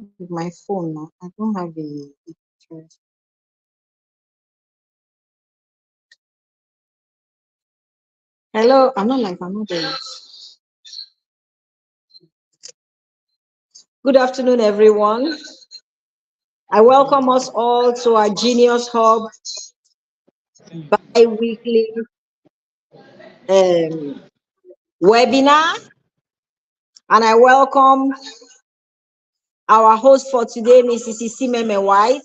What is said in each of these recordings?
with my phone now. I don't have a picture. Hello, I'm not like I'm not there. Good afternoon, everyone. I welcome us all to our Genius Hub bi-weekly webinar. And I welcome our host for today, Mrs. Isimeme White.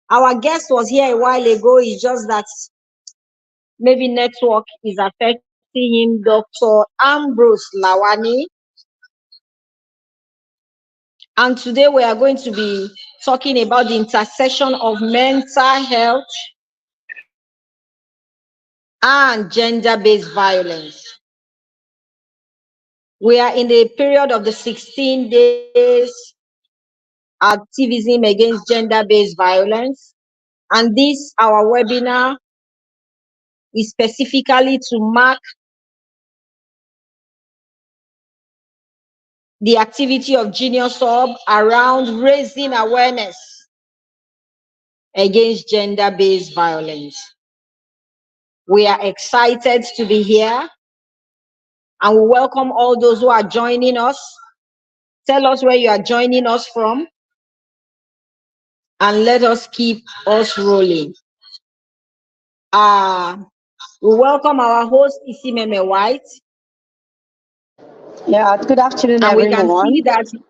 Our guest was here a while ago. It's just that maybe network is affecting him, Dr. Ambrose Lawani. And today we are going to be talking about the intersection of mental health and gender-based violence. We are in the period of the 16 days activism against gender-based violence. And this, our webinar, is specifically to mark the activity of Genius Hub around raising awareness against gender-based violence. We are excited to be here, and we welcome all those who are joining us. Tell us where you are joining us from, and let us keep us rolling. We welcome our host, Isimeme White. Yeah, good afternoon, and everyone. We can see that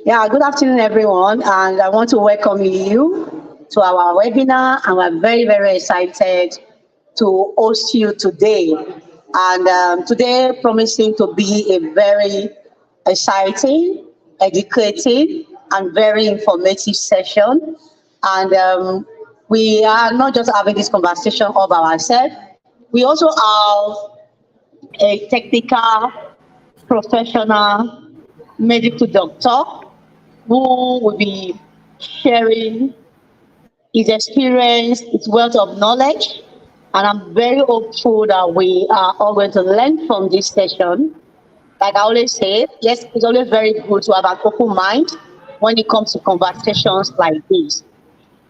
Yeah, good afternoon, everyone, and I want to welcome you to our webinar, and we're very, very excited to host you today. And today promising to be a very exciting, educative, and very informative session. And we are not just having this conversation all by ourselves. We also have a technical, professional, medical doctor who will be sharing his experience, his wealth of knowledge. And I'm very hopeful that we are all going to learn from this session. Like I always say, yes, it's always very good to have an open mind when it comes to conversations like this.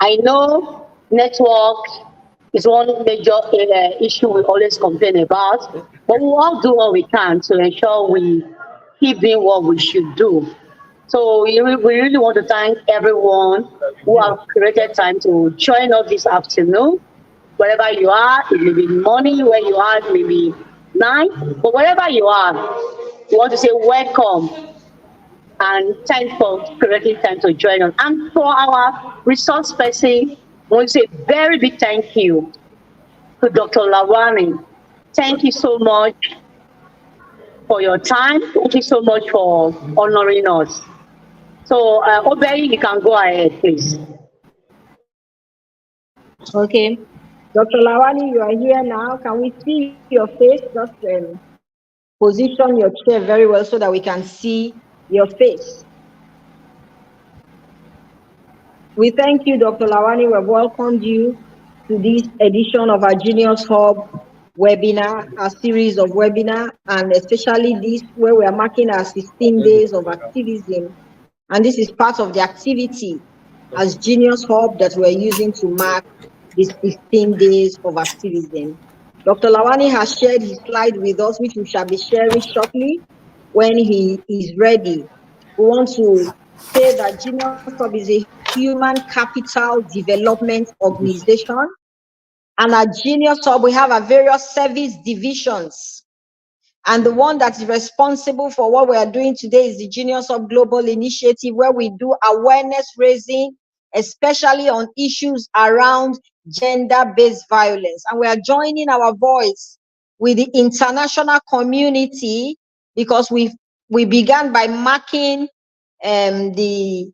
I know network is one major issue we always complain about, but we all do what we can to ensure we keep doing what we should do. So we really want to thank everyone who have created time to join us this afternoon. Wherever you are, it may be morning, where you are, it may be night, but wherever you are, we want to say welcome and thanks for creating time to join us. And for our resource person, we want to say very big thank you to Dr. Lawani. Thank you so much for your time. Thank you so much for honoring us. So, Obey, you can go ahead, please. Okay. Dr. Lawani, you are here now. Can we see your face? Just position your chair very well so that we can see your face. We thank you, Dr. Lawani. We have welcomed you to this edition of our Genius Hub webinar, a series of webinar, and especially this where we are marking our 16 days of activism. And this is part of the activity as Genius Hub that we're using to mark these 16 days of activism. Dr. Lawani has shared his slide with us, which we shall be sharing shortly when he is ready. We want to say that Genius Hub is a human capital development organization. And at Genius Hub, we have our various service divisions. And the one that is responsible for what we are doing today is the Genius Hub Global Initiative, where we do awareness raising, especially on issues around gender-based violence. And we are joining our voice with the international community because we began by marking the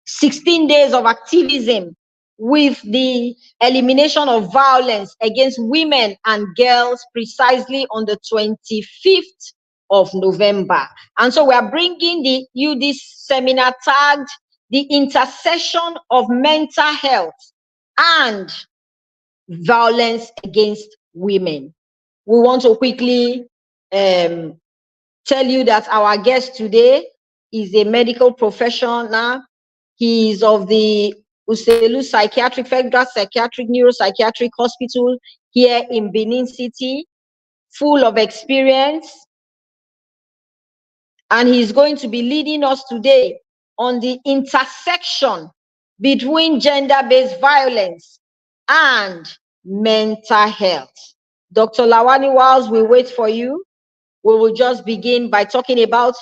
16 days of activism with the elimination of violence against women and girls precisely on the 25th of November. And so we are bringing you this seminar tagged the intersection of mental health and violence against women. we want to quickly tell you that our guest today is a medical professional. He is of the Uselu Federal Psychiatric Neuropsychiatric Hospital here in Benin City, full of experience. And he's going to be leading us today on the intersection between gender-based violence and mental health. Dr. Lawani, whilst we wait for you, we will just begin by talking about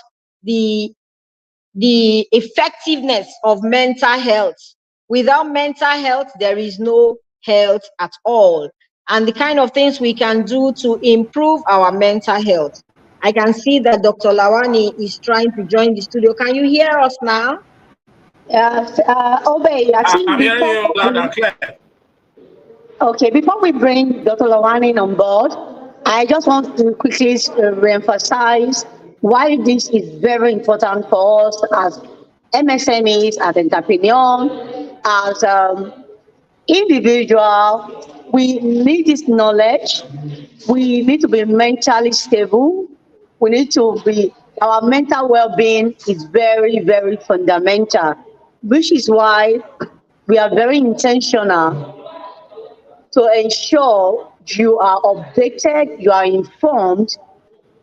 the effectiveness of mental health. Without mental health, there is no health at all. And the kind of things we can do to improve our mental health. I can see that Dr. Lawani is trying to join the studio. Can you hear us now? Yes, Obey, I think I'm hearing you loud and clear. Okay, before we bring Dr. Lawani on board, I just want to quickly re-emphasize why this is very important for us as MSMEs, as entrepreneurs, as individuals. We need this knowledge. We need to be mentally stable. We need to be, our mental well-being is very, very fundamental, which is why we are very intentional to ensure you are updated, you are informed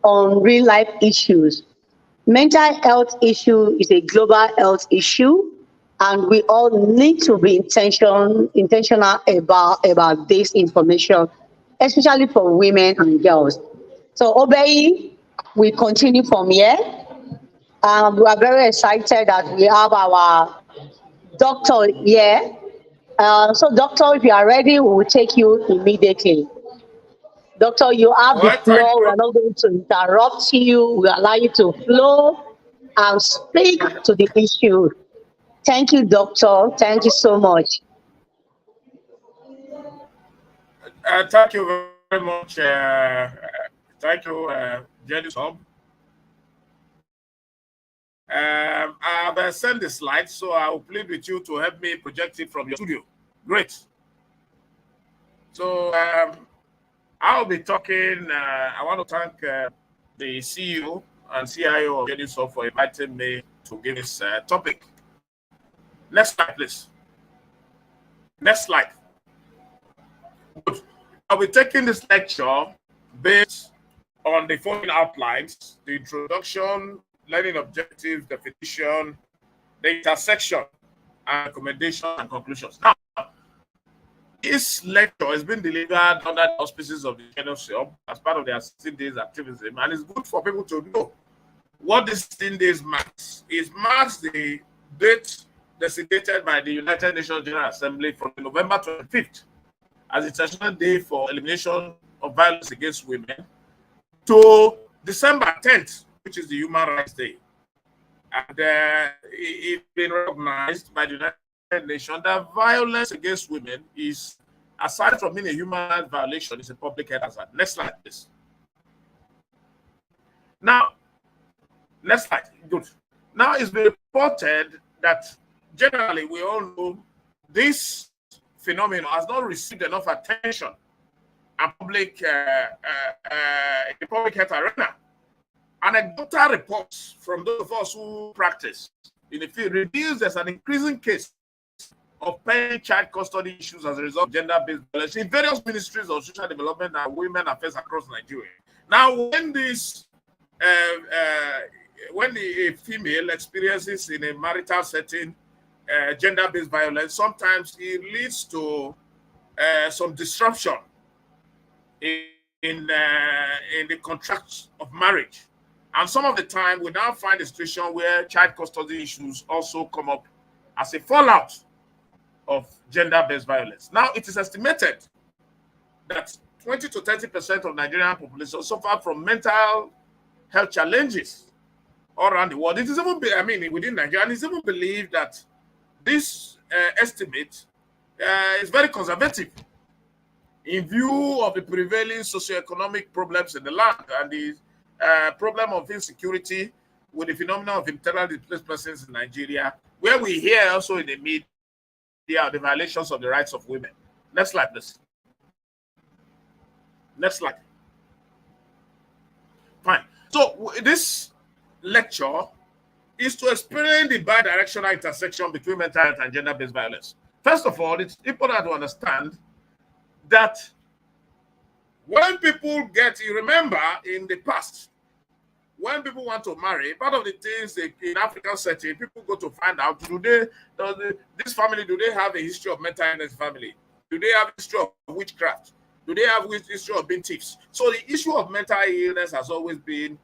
on real life issues. Mental health issue is a global health issue, and we all need to be intentional about this information, especially for women and girls. So, Obey, we continue from here. We are very excited that we have our doctor here. So, doctor, if you are ready, we will take you immediately. Doctor, you have All the right, thank floor. We are you. not going to interrupt you. We allow you to flow and speak to the issue. Thank you, doctor. Thank you so much. Thank you very much. Thank you, Jenny Sub. I've sent the slides, so I will plead with you to help me project it from your studio. Great. So I'll be talking. I want to thank the CEO and CIO of Jenny Sub for inviting me to give this topic. Next slide, please. Next slide. Good. I'll be taking this lecture based on the following outlines: the introduction, learning objectives, definition, the intersection, and recommendation and conclusions. Now, this lecture has been delivered under the auspices of the NFCO as part of their 16 days activism, and it's good for people to know what this 16 days marks. It marks the date designated by the United Nations General Assembly from November 25th as International Day for Elimination of Violence Against Women to December 10th, which is the Human Rights Day. And it's been recognized by the United Nations that violence against women is, aside from being a human rights violation, is a public health hazard. Next slide, please. Now, next slide. Good. Now, it's been reported that generally we all know this phenomenon has not received enough attention and public in the public health arena. Anecdotal reports from those of us who practice in the field reveals there's an increasing case of pending child custody issues as a result of gender-based violence in various ministries of social development and women affairs across Nigeria. Now, when this when a female experiences in a marital setting gender-based violence, sometimes it leads to some disruption in the contract of marriage. And some of the time, we now find a situation where child custody issues also come up as a fallout of gender-based violence. Now, it is estimated that 20 to 30% of Nigerian population suffer from mental health challenges all around the world. It is even, within Nigeria, and it's even believed that this estimate is very conservative in view of the prevailing socioeconomic problems in the land and the problem of insecurity with the phenomenon of internally displaced persons in Nigeria, where we hear also in the media the violations of the rights of women. Next slide, please. Next slide. So this lecture is to explain the bi-directional intersection between mental health and gender-based violence. First of all, it's important to understand that when people you remember in the past, when people want to marry, part of the things in African setting, people go to find out, this family, do they have a history of mental illness family? Do they have a history of witchcraft? Do they have a history of being thieves? So the issue of mental illness has always been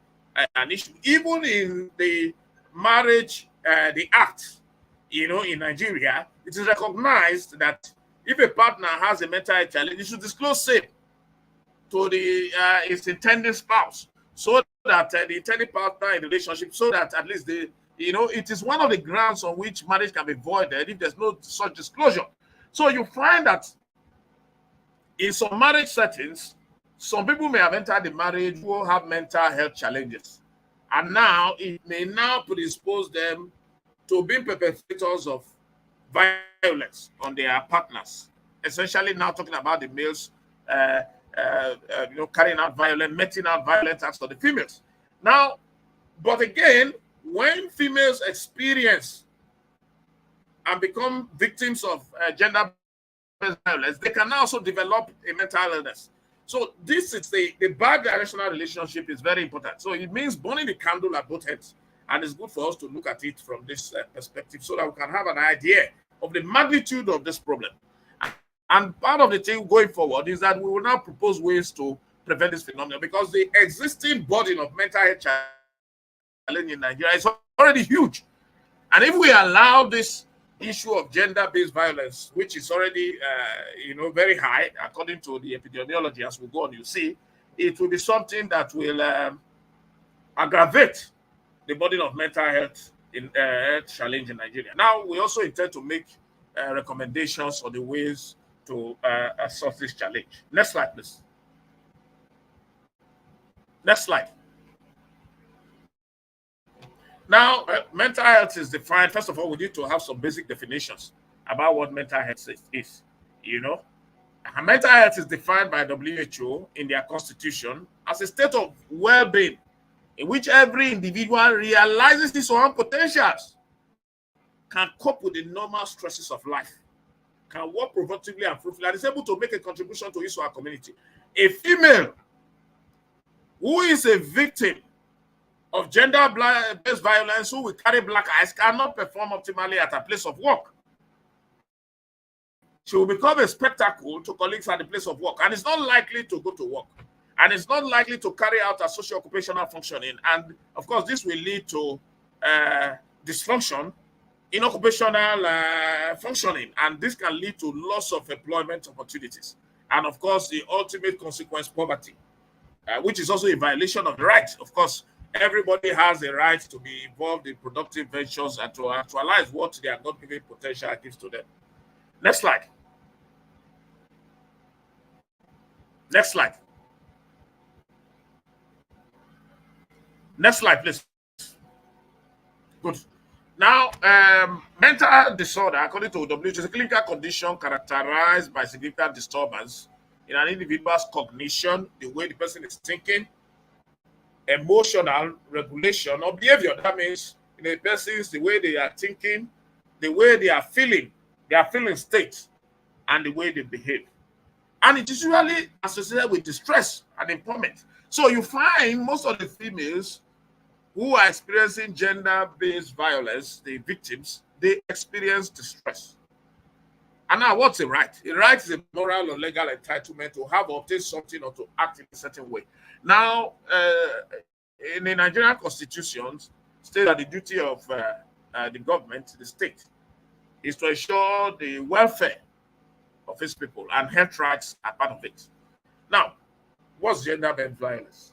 an issue. Even in the marriage, the act, in Nigeria, it is recognized that if a partner has a mental health challenge, he should disclose same to his intending spouse, so that the intending partner in the relationship, so that at least it is one of the grounds on which marriage can be voided if there's no such disclosure. So you find that in some marriage settings, some people may have entered the marriage who have mental health challenges, and now it may now predispose them to being perpetrators of violence on their partners. Essentially, now talking about the males, carrying out meting out violent acts on the females. Now, but again, when females experience and become victims of gender-based violence, they can also develop a mental illness. So this is the bi-directional relationship is very important. So it means burning the candle at both ends. And it's good for us to look at it from this perspective so that we can have an idea of the magnitude of this problem. And part of the thing going forward is that we will now propose ways to prevent this phenomenon, because the existing burden of mental health challenge in Nigeria is already huge. And if we allow this issue of gender-based violence, which is already very high according to the epidemiology, as we go on, you see, it will be something that will aggravate the burden of mental health challenge in Nigeria. Now, we also intend to make recommendations on the ways to solve this challenge. Next slide, please. Next slide. Now, mental health is defined. First of all, we need to have some basic definitions about what mental health is. And mental health is defined by WHO in their constitution as a state of well-being in which every individual realizes his own potentials, can cope with the normal stresses of life, can work productively and fruitfully, and is able to make a contribution to his or her community. A female who is a victim of gender-based violence, who will carry black eyes, cannot perform optimally at a place of work. She will become a spectacle to colleagues at the place of work, and is not likely to go to work, and is not likely to carry out a socio-occupational functioning. And of course, this will lead to dysfunction in occupational functioning, and this can lead to loss of employment opportunities. And of course, the ultimate consequence, poverty, which is also a violation of the rights. Of course, everybody has a right to be involved in productive ventures and to actualize what their God-given potential gives to them. Next slide. Next slide. Next slide, please. Good. Now, mental disorder, according to WHO, is a clinical condition characterized by significant disturbance in an individual's cognition, the way the person is thinking, emotional regulation or behavior. That means in a person's the way they are thinking, the way they are feeling, their feeling state, and the way they behave. And it is usually associated with distress and impairment. So you find most of the females who are experiencing gender-based violence, the victims, they experience distress. And now, what's a right? A right is a moral or legal entitlement to have or obtain something or to act in a certain way. Now, in the Nigerian constitution, state that the duty of the government, the state, is to ensure the welfare of its people, and health rights are part of it. Now, what's gender-based violence?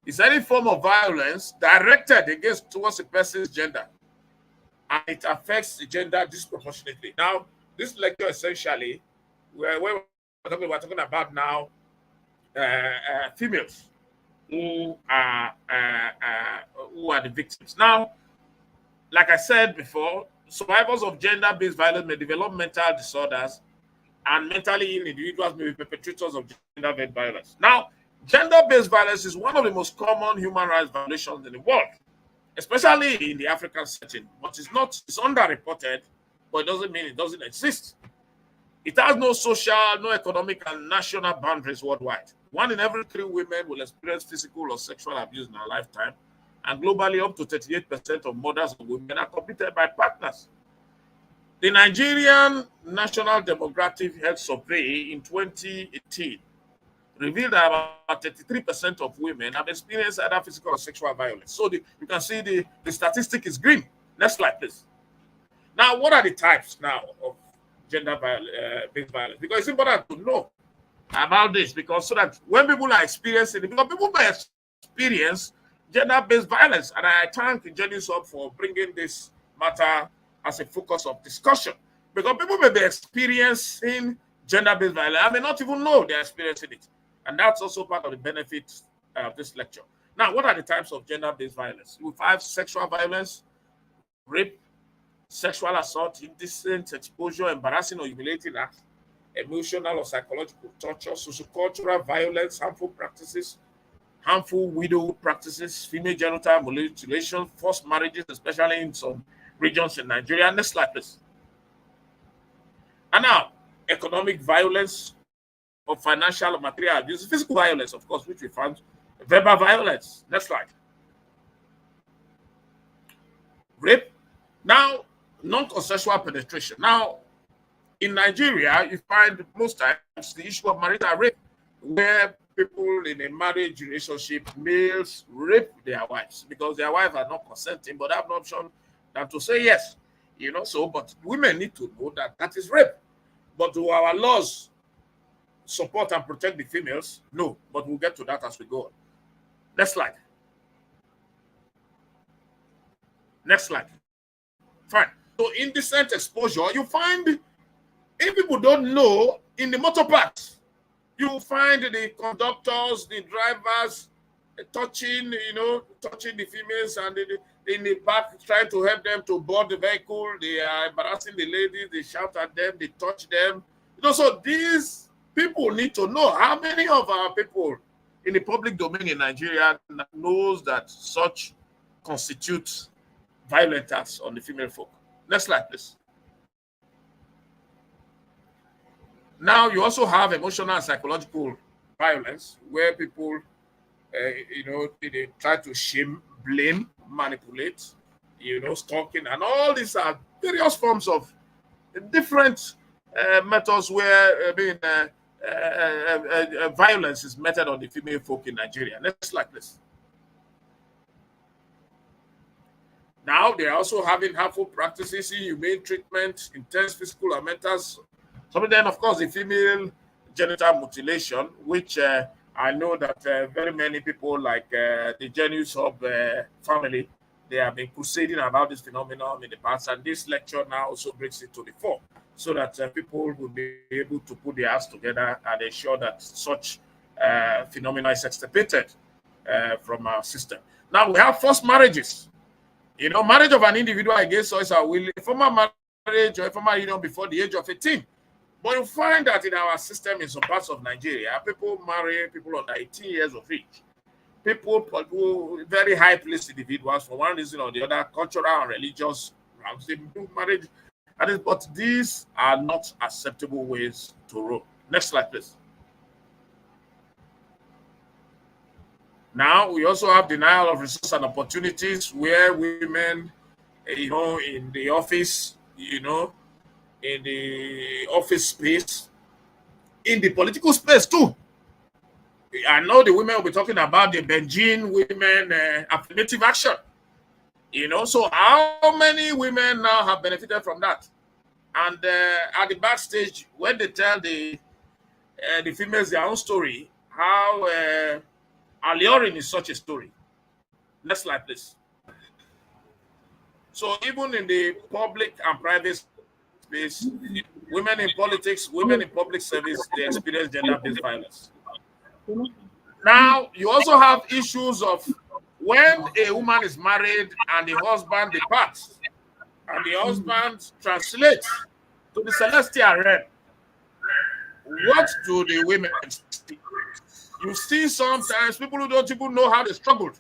It's any form of violence directed towards a person's gender, and it affects the gender disproportionately. Now, this lecture essentially, we're talking about now females who are the victims. Now, like I said before, survivors of gender-based violence may develop mental disorders, and mentally ill individuals may be perpetrators of gender-based violence. Now, Gender-based violence is one of the most common human rights violations in the world, especially in the African setting. But it's underreported, but it doesn't mean it doesn't exist. It has no social, no economic, and national boundaries worldwide. 1 in every 3 women will experience physical or sexual abuse in their lifetime, and globally, up to 38% of mothers of women are committed by partners. The Nigerian National Demographic Health Survey in 2018 revealed that about 33% of women have experienced either physical or sexual violence. So you can see the statistic is green. Next slide, please. Now, what are the types now of gender-based violence? Because it's important to know about this, because so that when people are experiencing it, because people may experience gender-based violence, and I thank Jenny Sub for bringing this matter as a focus of discussion, because people may be experiencing gender-based violence. I may not even know they're experiencing it, and that's also part of the benefit of this lecture. Now, what are the types of gender-based violence? We have sexual violence, rape, sexual assault, indecent exposure, embarrassing or humiliating acts, emotional or psychological torture, sociocultural violence, harmful practices, harmful widow practices, female genital mutilation, forced marriages, especially in some regions in Nigeria. Next slide, please. And now, economic violence or financial or material abuse, physical violence, of course, which we found, verbal violence. Next slide. Rape. Now, non-consensual penetration. Now, in Nigeria, you find most times the issue of marital rape, where people in a marriage relationship, males rape their wives because their wives are not consenting, but have an option than to say yes. So, but women need to know that that is rape. But do our laws support and protect the females? No, but we'll get to that as we go on. Next slide. Next slide. Fine. So indecent exposure, you find, if people don't know, in the motor parks, you find the conductors, the drivers touching the females, and in the back trying to help them to board the vehicle. They are embarrassing the ladies, they shout at them, they touch them. So these people need to know. How many of our people in the public domain in Nigeria knows that such constitutes violent acts on the female folk? Next slide, please. Now, you also have emotional and psychological violence, where people, they try to shame, blame, manipulate, stalking, and all these are various forms of different methods where violence is meted on the female folk in Nigeria. Next slide, please. Now, they are also having harmful practices, inhumane treatment, intense physical and mental. Some of them, of course, the female genital mutilation, which I know that very many people, like the Genius Hub family, they have been crusading about this phenomenon in the past, and this lecture now also brings it to the fore, so that people will be able to put their hands together and ensure that such phenomena is extirpated from our system. Now, we have forced marriages. Marriage of an individual against us are willing, a former marriage or a former union before the age of 18. But you find that in our system in some parts of Nigeria, people marry people under 18 years of age. People very high placed individuals, for one reason or the other, cultural and religious grounds, they do marriage. But these are not acceptable ways to rule. Next slide, please. Now, we also have denial of resources and opportunities, where women, in the office, in the office space, in the political space too. I know the women will be talking about the Benjin women affirmative action. So how many women now have benefited from that? And at the backstage, when they tell the females their own story, how alluring is such a story. Next slide, please. So even in the public and private space, women in politics, women in public service, they experience gender-based violence. Now, you also have issues of when a woman is married and the husband departs, and the husband translates to the celestial realm. What do the women see? You see sometimes people who don't even know how they struggled.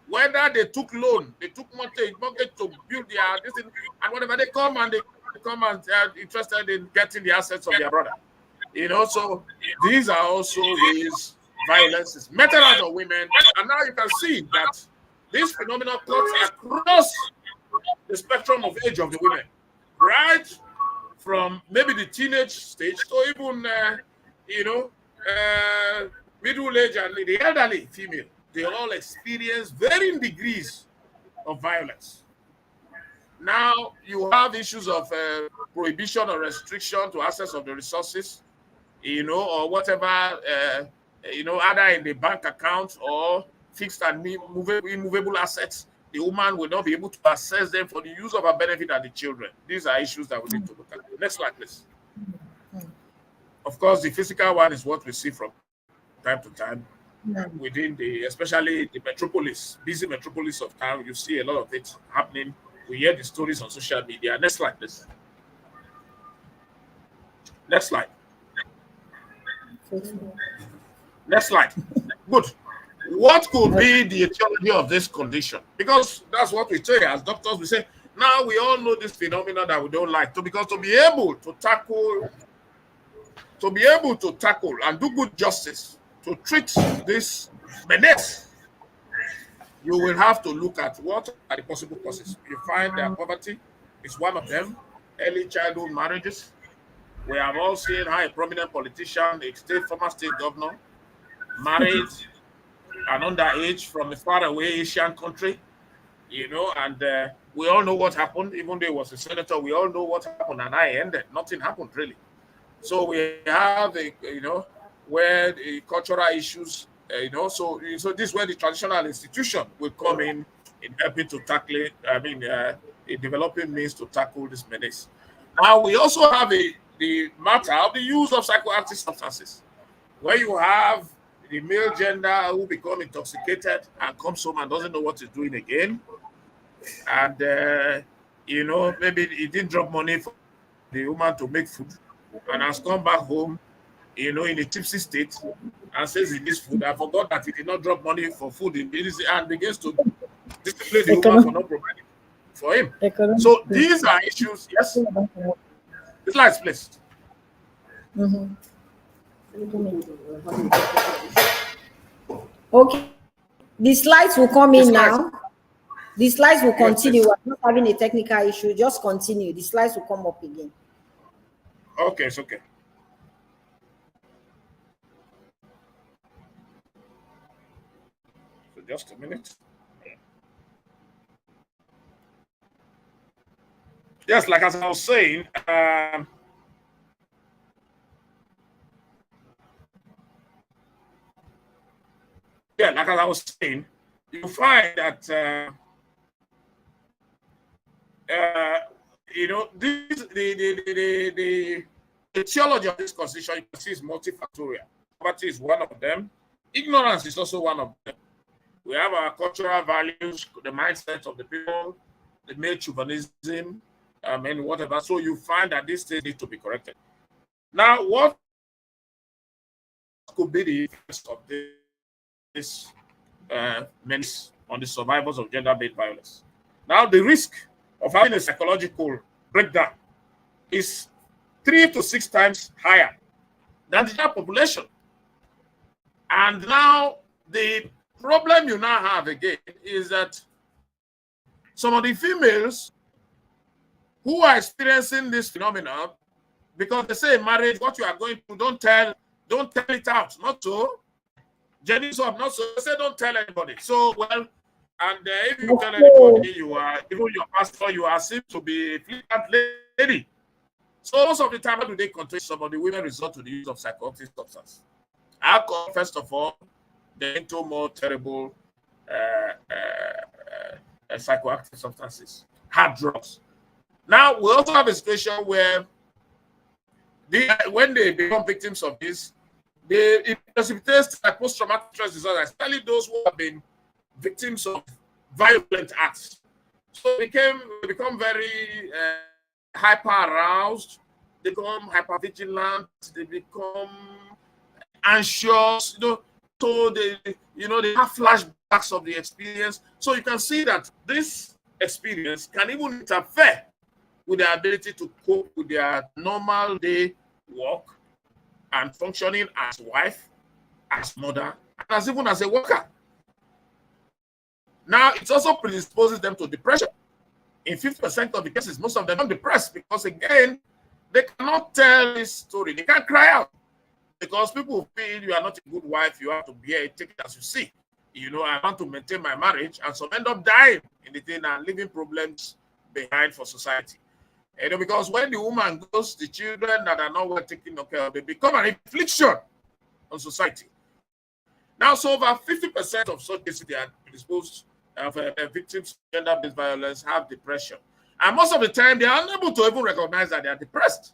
Whether they took loan, they took mortgage to build their this thing, and whatever they come and interested in getting the assets of their brother. So these are also ways violence is meted out of women. And now you can see that this phenomenon cuts across the spectrum of age of the women, right from maybe the teenage stage to even middle age and the elderly female. They all experience varying degrees of violence. Now you have issues of prohibition or restriction to access of the resources, or whatever, either in the bank account or fixed and immovable assets. The woman will not be able to access them for the use of her benefit and the children. These are issues that we need to look at. Next slide, please. Of course, the physical one is what we see from time to time within especially the metropolis, busy metropolis of town. You see a lot of it happening. We hear the stories on social media. Next slide, please. Next slide. Next slide. Good. What could be the etiology of this condition? Because that's what we say as doctors. We say, now we all know this phenomenon that we don't like. Because to be able to tackle and do good justice, to treat this menace, you will have to look at what are the possible causes. You find that poverty is one of them, early childhood marriages. We have all seen how a prominent politician, a former state governor, married an underage from a faraway Asian country, and we all know what happened. Even though he was a senator, we all know what happened, and I ended. Nothing happened really. So we have, where the cultural issues, so this is where the traditional institution will come in helping to tackle it. In developing means to tackle this menace. Now we also have the matter of the use of psychoactive substances, where you have the male gender who become intoxicated and comes home and doesn't know what he's doing again, and maybe he didn't drop money for the woman to make food, and has come back home, in a tipsy state, and says he needs food. I forgot that he did not drop money for food and begins to discipline the woman for not providing for him. So these are issues. Yes, the slides, please. Okay, the slides will come in now. The slides will continue. We're not having a technical issue. Just continue. The slides will come up again. Okay, it's okay. So just a minute. Yes, like as I was saying, like as I was saying, you find that the etiology of this constitution, you can see, is multifactorial. Poverty is one of them. Ignorance is also one of them. We have our cultural values, the mindset of the people, the male chauvinism, and whatever. So you find that these things need to be corrected. Now, what could be the effects of this menace on the survivors of gender-based violence? Now, the risk of having a psychological breakdown is 3 to 6 times higher than the general population. And now, the problem you now have again is that some of the females who are experiencing this phenomenon, because they say in marriage, what you are going to, don't tell it out, not so. Jenny's up, not so. They say don't tell anybody. So, well, and if you tell anybody, you are, even your pastor, you are seen to be a flippant lady. So most of the time, how do they control some of the women resort to the use of psychoactive substances? Alcohol, first of all, then into more terrible psychoactive substances, hard drugs. Now, we also have a situation where when they become victims of this, it precipitates like post-traumatic stress disorder, especially those who have been victims of violent acts. So they become very hyper-aroused, they become hyper-vigilant, they become anxious, so they have flashbacks of the experience. So you can see that this experience can even interfere with their ability to cope with their normal day work and functioning as wife, as mother, and as even as a worker. Now, it also predisposes them to depression. In 50% of the cases, most of them are depressed because, again, they cannot tell this story. They can't cry out because people feel you are not a good wife. You have to bear it, take it as you see. I want to maintain my marriage, and some end up dying in the thing and leaving problems behind for society. Because when the woman goes, the children that are not well taken care of, they become an affliction on society. Now, so over 50% of such cases they are predisposed of victims of gender-based violence have depression. And most of the time, they are unable to even recognize that they are depressed.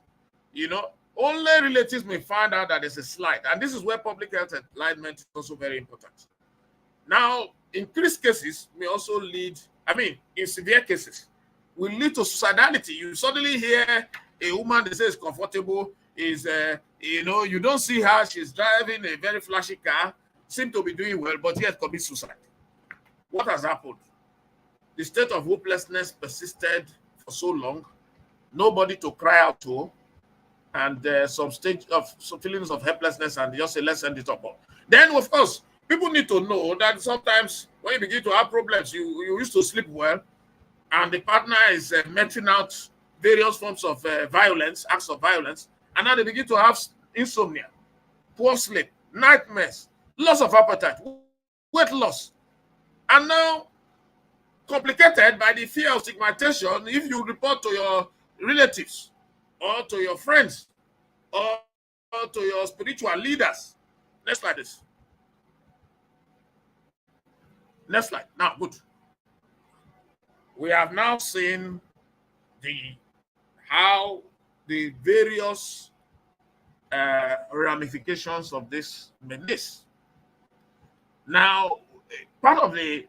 Only relatives may find out that there's a slight. And this is where public health enlightenment is also very important. Now, increased cases may also lead, in severe cases, will lead to suicidality. You suddenly hear a woman that says comfortable, you don't see her, she's driving a very flashy car, seem to be doing well, but yet commit suicide. What has happened? The state of hopelessness persisted for so long, nobody to cry out to, and some feelings of helplessness, and just say, let's end it up. Then, of course, people need to know that sometimes when you begin to have problems, you used to sleep well, and the partner is meting out various forms of violence, acts of violence, and now they begin to have insomnia, poor sleep, nightmares, loss of appetite, weight loss, and now complicated by the fear of stigmatization if you report to your relatives or to your friends or to your spiritual leaders. Next slide, this. Next slide. Now, good. We have now seen how the various ramifications of this menace. Now, one of the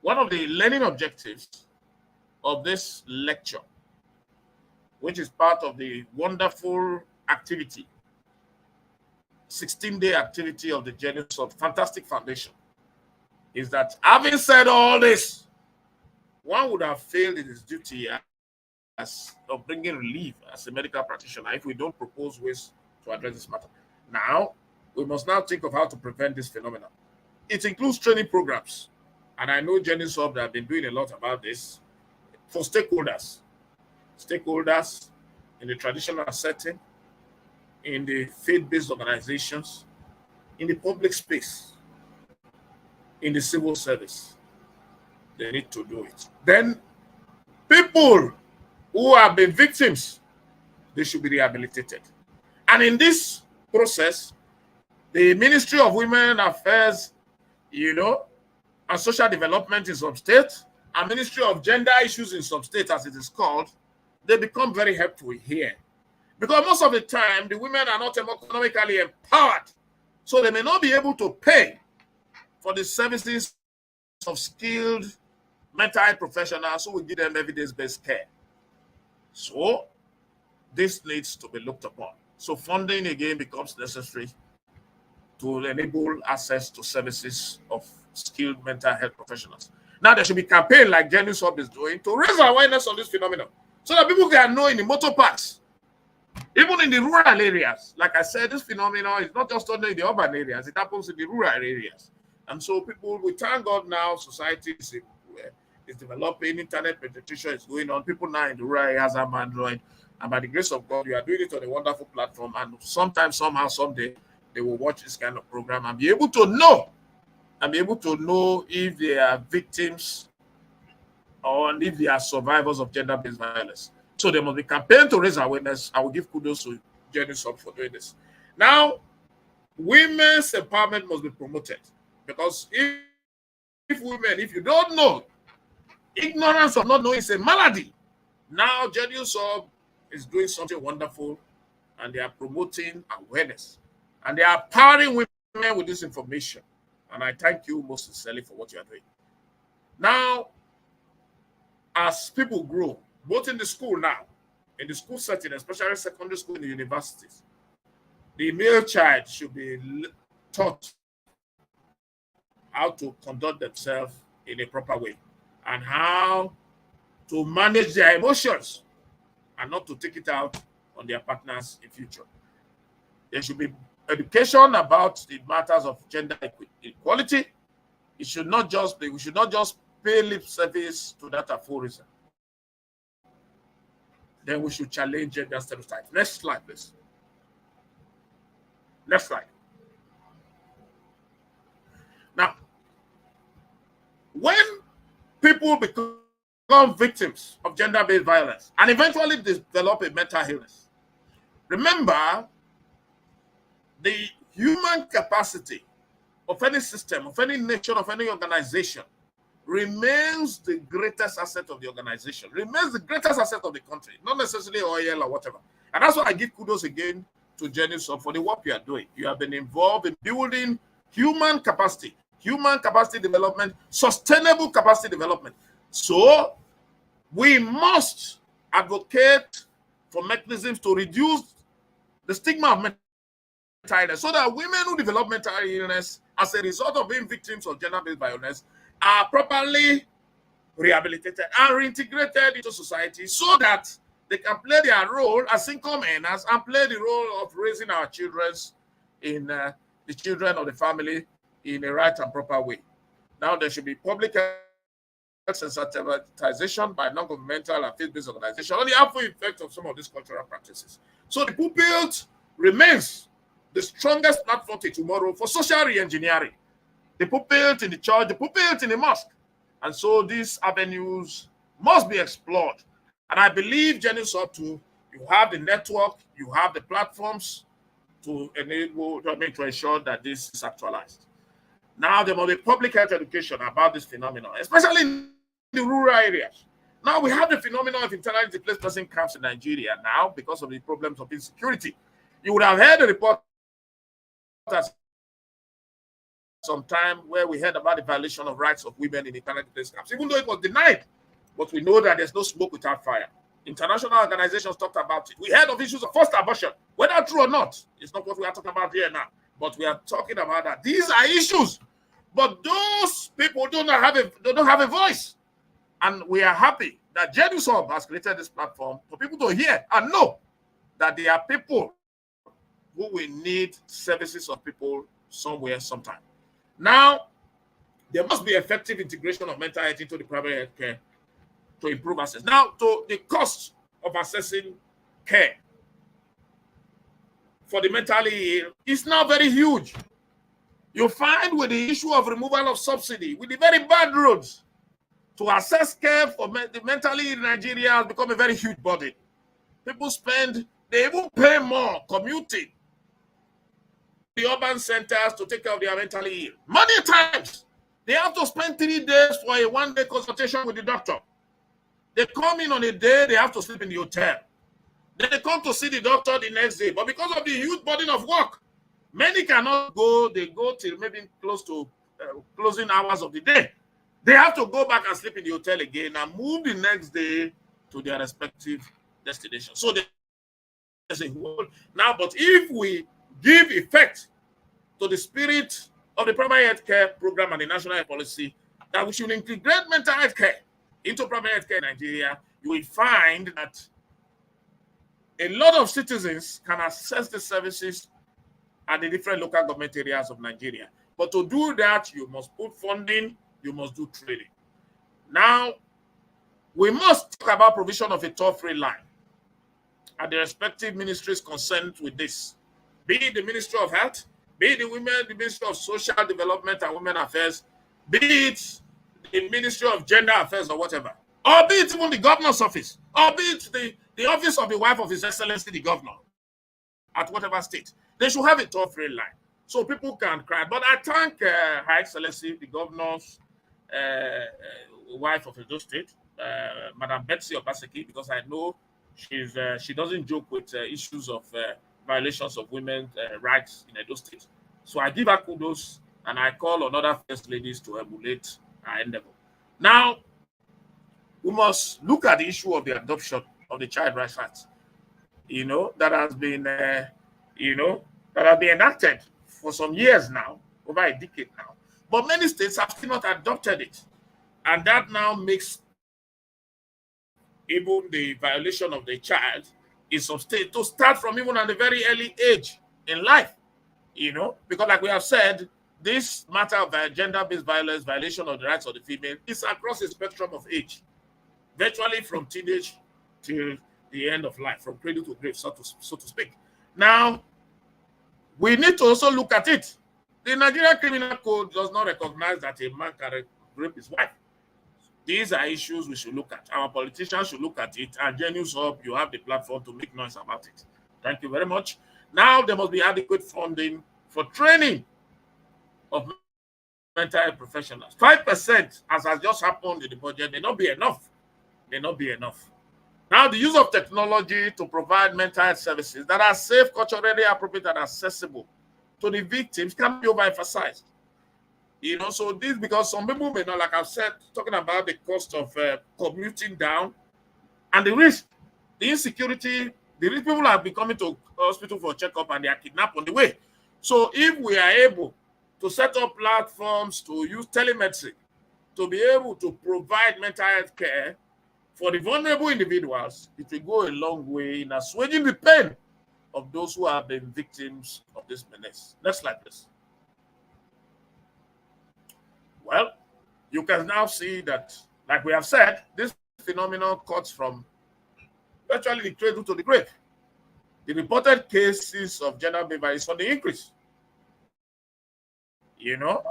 learning objectives of this lecture, which is part of the wonderful activity, 16-day activity of the Genius of Fantastic Foundation, is that having said all this, one would have failed in his duty of bringing relief as a medical practitioner if we don't propose ways to address this matter. Now, we must now think of how to prevent this phenomenon. It includes training programs, and I know Jenny Sob have been doing a lot about this for stakeholders in the traditional setting, in the faith-based organizations, in the public space, in the civil service. They need to do it. Then people who have been victims, they should be rehabilitated. And in this process, the Ministry of Women Affairs, and Social Development in some states, and Ministry of Gender Issues in some states, as it is called, they become very helpful here. Because most of the time, the women are not economically empowered. So they may not be able to pay for the services of skilled mental health professionals who will give them evidence-based care. So this needs to be looked upon. So funding again becomes necessary to enable access to services of skilled mental health professionals. Now there should be campaign like Jenny Sob is doing to raise awareness on this phenomenon so that people can know in the motor parks, even in the rural areas. Like I said, this phenomenon is not just only in the urban areas, it happens in the rural areas. And so people, we thank God now, society is developing, internet penetration is going on. People now in the rural areas have Android. And by the grace of God, we are doing it on a wonderful platform. And sometimes, somehow, someday, they will watch this kind of program and be able to know if they are victims or if they are survivors of gender-based violence. So there must be campaign to raise awareness. I will give kudos to Jenny Sob for doing this. Now, women's empowerment must be promoted, because if you don't know, ignorance of not knowing is a malady. Now, Jenny Sob is doing something wonderful, and they are promoting awareness, and they are empowering women with this information. And I thank you most sincerely for what you are doing. Now, as people grow, both in the school now, in the school setting, especially secondary school and the universities, the male child should be taught how to conduct themselves in a proper way, and how to manage their emotions and not to take it out on their partners in future. There should be education about the matters of gender equality. It should not just be, we should not just pay lip service to that aphorism. Then we should challenge gender stereotypes. Next slide, please. Next slide. Now, when people become victims of gender-based violence and eventually develop a mental illness, remember the human capacity of any system, of any nation, of any organization remains the greatest asset of the organization, remains the greatest asset of the country, not necessarily oil or whatever. And that's why I give kudos again to Jenny Sub for the work you are doing. You have been involved in building human capacity development, sustainable capacity development. So we must advocate for mechanisms to reduce the stigma of mental illness so that women who develop mental illness as a result of being victims of gender-based violence are properly rehabilitated and reintegrated into society so that they can play their role as income earners and play the role of raising our children in the children of the family in a right and proper way. Now, there should be public health sensitization by non-governmental and faith-based organizations on the harmful effect of some of these cultural practices. So the pulpit remains the strongest platform to tomorrow for social re-engineering. The pulpit in the church, the pulpit in the mosque. And so these avenues must be explored. And I believe, Jenny Sotu, you have the network, you have the platforms to enable, to ensure that this is actualized. Now there must be public health education about this phenomenon, especially in the rural areas. Now we have the phenomenon of internally displaced person camps in Nigeria now because of the problems of insecurity. You would have heard a report at some time where we heard about the violation of rights of women in internally displaced camps, even though it was denied. But we know that there's no smoke without fire. International organizations talked about it. We heard of issues of forced abortion, whether true or not. It's not what we are talking about here now. But we are talking about that. These are issues. But those people do not have a voice. And we are happy that Jedusov has created this platform for people to hear and know that there are people who will need services of people somewhere, sometime. Now, there must be effective integration of mental health into the primary health care to improve access. Now, to the cost of accessing care for the mentally ill is now very huge. You find with the issue of removal of subsidy, with the very bad roads, to access care for the mentally ill in Nigeria has become a very huge burden. People they even pay more commuting to the urban centers to take care of their mentally ill. Many times, they have to spend 3 days for a one-day consultation with the doctor. They come in on a day, they have to sleep in the hotel. Then they come to see the doctor the next day. But because of the huge burden of work, many cannot go. They go till maybe close to closing hours of the day. They have to go back and sleep in the hotel again and move the next day to their respective destination. So there's a whole now. But if we give effect to the spirit of the primary health care program and the national health policy, that we should integrate mental health care into primary health care in Nigeria, you will find that a lot of citizens can access the services at the different local government areas of Nigeria. But to do that, you must put funding, you must do training. Now, we must talk about provision of a toll-free line at the respective ministries concerned with this. Be it the Ministry of Health, be it the Ministry of Social Development and Women Affairs, be it the Ministry of Gender Affairs or whatever, or be it even the governor's office, or be it the office of the wife of His Excellency the Governor at whatever state. They should have a toll-free line so people can cry. But I thank Her Excellency the Governor's wife of Edo State, Madam Betsy Obaseki, because I know she doesn't joke with issues of violations of women's rights in Edo State. So I give her kudos and I call on other first ladies to emulate our endeavor. Now, we must look at the issue of the adoption of the Child Rights Act, that has been, that has been enacted for some years now, over a decade now. But many states have still not adopted it. And that now makes even the violation of the child in some state to start from even at a very early age in life, because like we have said, this matter of gender-based violence, violation of the rights of the female, is across a spectrum of age, virtually from teenage to the end of life, from cradle to grave, so to speak. Now, we need to also look at it. The Nigerian Criminal Code does not recognize that a man can rape his wife. These are issues we should look at. Our politicians should look at it. And Genius Hub, you have the platform to make noise about it. Thank you very much. Now, there must be adequate funding for training of mental health professionals. 5%, as has just happened in the budget, may not be enough. May not be enough. Now, the use of technology to provide mental health services that are safe, culturally appropriate, and accessible to the victims can be overemphasized. So this, because some people may not, like I've said, talking about the cost of commuting down and the risk, the insecurity, the rich people have been coming to hospital for checkup and they are kidnapped on the way. So if we are able to set up platforms to use telemedicine to be able to provide mental health care for the vulnerable individuals, it will go a long way in assuaging the pain of those who have been victims of this menace. Next slide, please. Well, you can now see that, like we have said, this phenomenon cuts from virtually the cradle to the grave. The reported cases of gender-based violence is on the increase.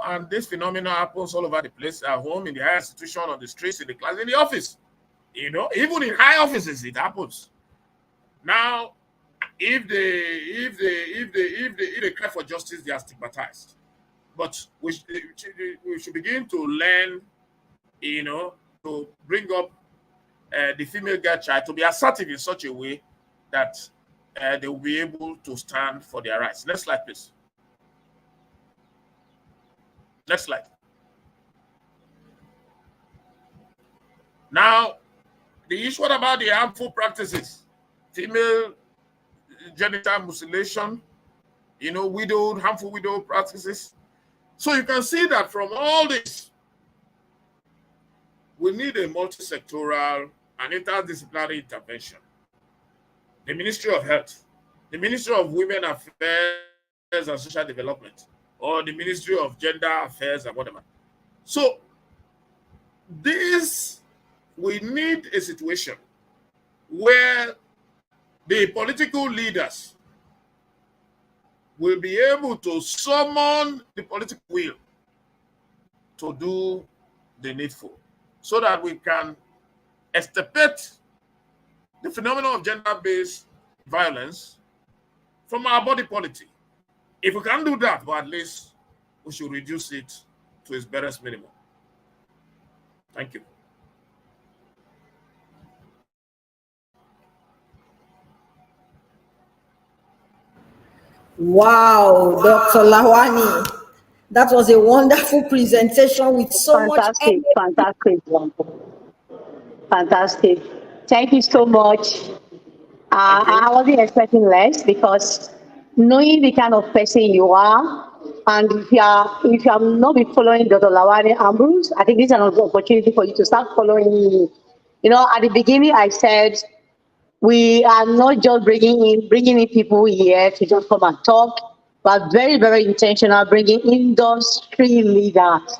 And this phenomenon happens all over the place, at home, in the higher institution, on the streets, in the class, in the office. Even in high offices, it happens. Now, if they cry for justice, they are stigmatized. But we should begin to learn, to bring up the female girl child to be assertive in such a way that they will be able to stand for their rights. Next slide, please. Next slide. Now, the issue about the harmful practices, female genital mutilation, harmful widow practices. So you can see that from all this, we need a multi-sectoral and interdisciplinary intervention. The Ministry of Health, the Ministry of Women Affairs and Social Development, or the Ministry of Gender Affairs and whatever. So we need a situation where the political leaders will be able to summon the political will to do the needful, so that we can extirpate the phenomenon of gender-based violence from our body politic. If we can do that, but at least we should reduce it to its barest minimum. Thank you. Wow, Dr. Lawani, that was a wonderful presentation with so much energy. Fantastic. Thank you so much. I wasn't expecting less, because knowing the kind of person you are, and if you have not been following Dr. Lawani Ambrose, I think this is another opportunity for you to start following me. At the beginning I said, we are not just bringing in people here to just come and talk, but very, very intentional, bringing industry leaders.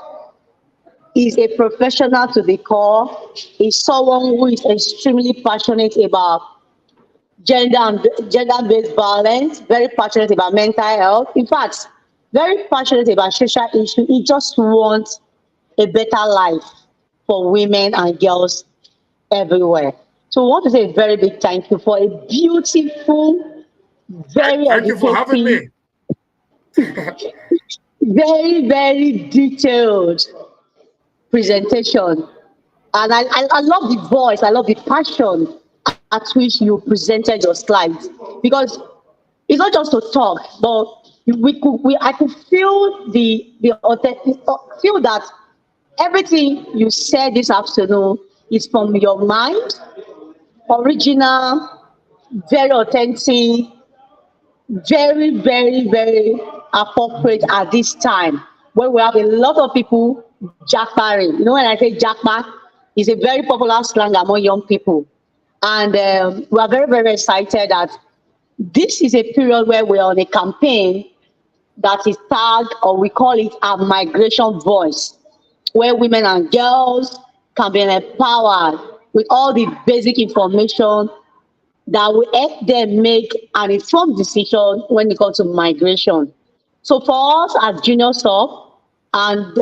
He's a professional to the core. He's someone who is extremely passionate about gender-based violence, very passionate about mental health. In fact, very passionate about social issues. He just wants a better life for women and girls everywhere. So I want to say a very big thank you for a beautiful, very thank you for having me. Very, very detailed presentation. And I love the voice, I love the passion at which you presented your slides. Because it's not just to talk, but I could feel feel that everything you said this afternoon is from your mind, original, very authentic, very, very, very appropriate at this time. where we have a lot of people jackparing. You know, when I say jackpot, it's a very popular slang among young people. And we are very, very excited that this is a period where we're on a campaign that is tagged, or we call it a migration voice, where women and girls can be empowered with all the basic information that will help them make an informed decision when it comes to migration. So for us as Junior Sub and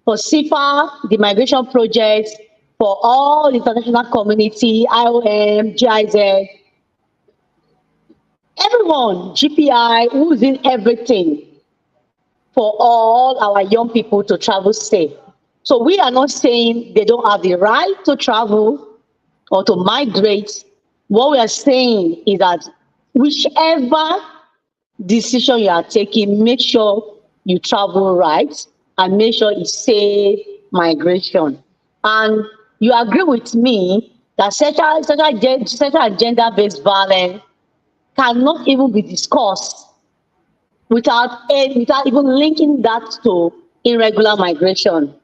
for CIFA, the migration project, for all the international community, IOM, GIZ, everyone, GPI, who's in everything, for all our young people to travel safe. So we are not saying they don't have the right to travel or to migrate. What we are saying is that whichever decision you are taking, make sure you travel right and make sure it's safe migration. And you agree with me that sexual and gender-based violence cannot even be discussed without even linking that to irregular migration.